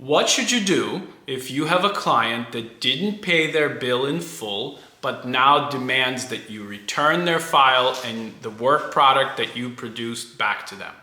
What should you do if you have a client that didn't pay their bill in full, but now demands that you return their file and the work product that you produced back to them?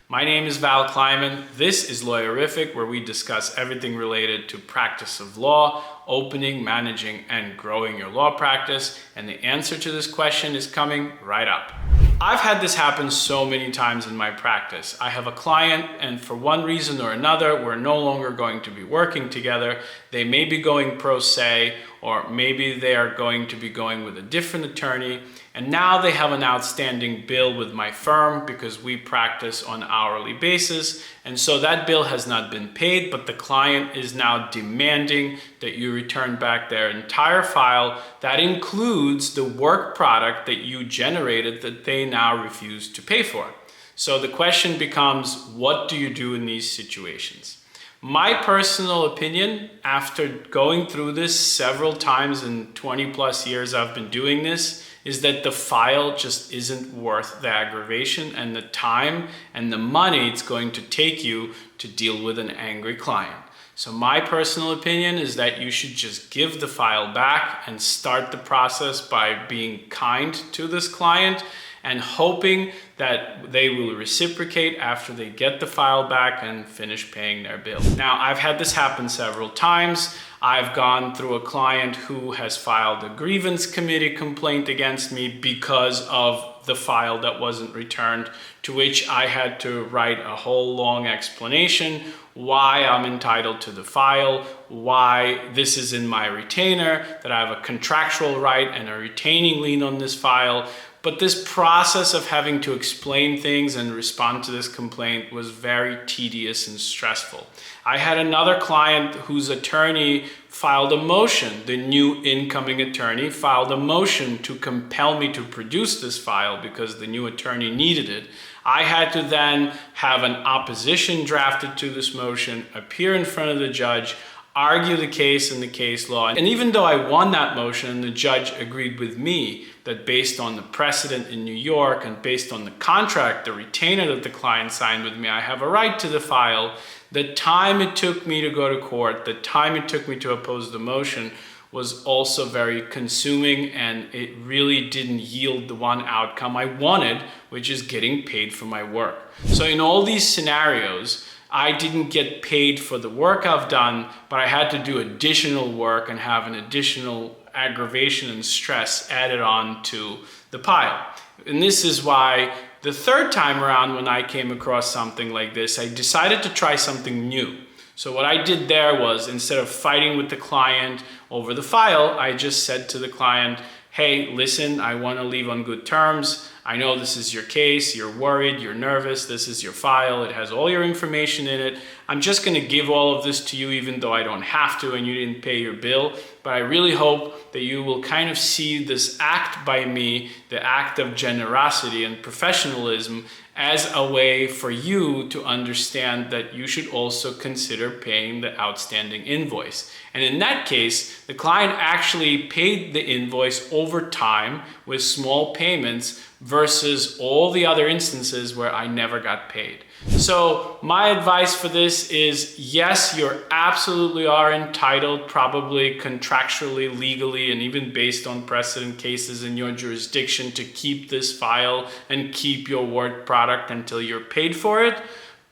My name is Val Kleiman. This is Lawyerific, where we discuss everything related to practice of law, opening, managing, and growing your law practice. And the answer to this question is coming right up. I've had this happen so many times in my practice. I have a client, and for one reason or another, we're no longer going to be working together. They may be going pro se, or maybe they are going to be going with a different attorney. And now they have an outstanding bill with my firm because we practice on an hourly basis. And so that bill has not been paid, but the client is now demanding that you return back their entire file. That includes the work product that you generated that they now refuse to pay for. So the question becomes, what do you do in these situations? My personal opinion, after going through this several times in 20 plus years I've been doing this, is that the file just isn't worth the aggravation and the time and the money it's going to take you to deal with an angry client. So my personal opinion is that you should just give the file back and start the process by being kind to this client and hoping that they will reciprocate after they get the file back and finish paying their bill. Now, I've had this happen several times. I've gone through a client who has filed a grievance committee complaint against me because of the file that wasn't returned, to which I had to write a whole long explanation why I'm entitled to the file, why this is in my retainer, that I have a contractual right and a retaining lien on this file. But this process of having to explain things and respond to this complaint was very tedious and stressful. I had another client whose attorney filed a motion. The new incoming attorney filed a motion to compel me to produce this file because the new attorney needed it. I had to then have an opposition drafted to this motion, appear in front of the judge, argue the case in the case law. And even though I won that motion, the judge agreed with me that based on the precedent in New York and based on the contract, the retainer that the client signed with me, I have a right to the file. The time it took me to go to court, the time it took me to oppose the motion was also very consuming, and it really didn't yield the one outcome I wanted, which is getting paid for my work. So in all these scenarios, I didn't get paid for the work I've done, but I had to do additional work and have an additional aggravation and stress added on to the pile. And this is why the third time around when I came across something like this, I decided to try something new. So what I did there was, instead of fighting with the client over the file, I just said to the client, hey, listen, I want to leave on good terms. I know this is your case, you're worried, you're nervous, this is your file, it has all your information in it. I'm just going to give all of this to you even though I don't have to and you didn't pay your bill. But I really hope that you will kind of see this act by me, the act of generosity and professionalism, as a way for you to understand that you should also consider paying the outstanding invoice. And in that case, the client actually paid the invoice over time with small payments versus all the other instances where I never got paid. So my advice for this is, yes, you absolutely are entitled, probably contractually, legally, and even based on precedent cases in your jurisdiction, to keep this file and keep your work product until you're paid for it.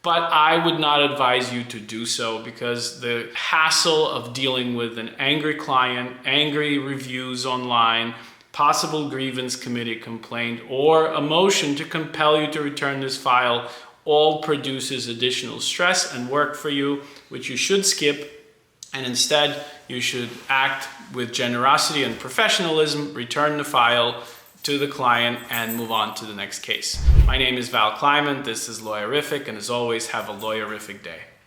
But I would not advise you to do so because the hassle of dealing with an angry client, angry reviews online, possible grievance committee complaint, or a motion to compel you to return this file all produces additional stress and work for you, which you should skip. And instead, you should act with generosity and professionalism, return the file to the client, and move on to the next case. My name is Val Kleiman. This is Lawyerific, and as always, have a lawyerific day.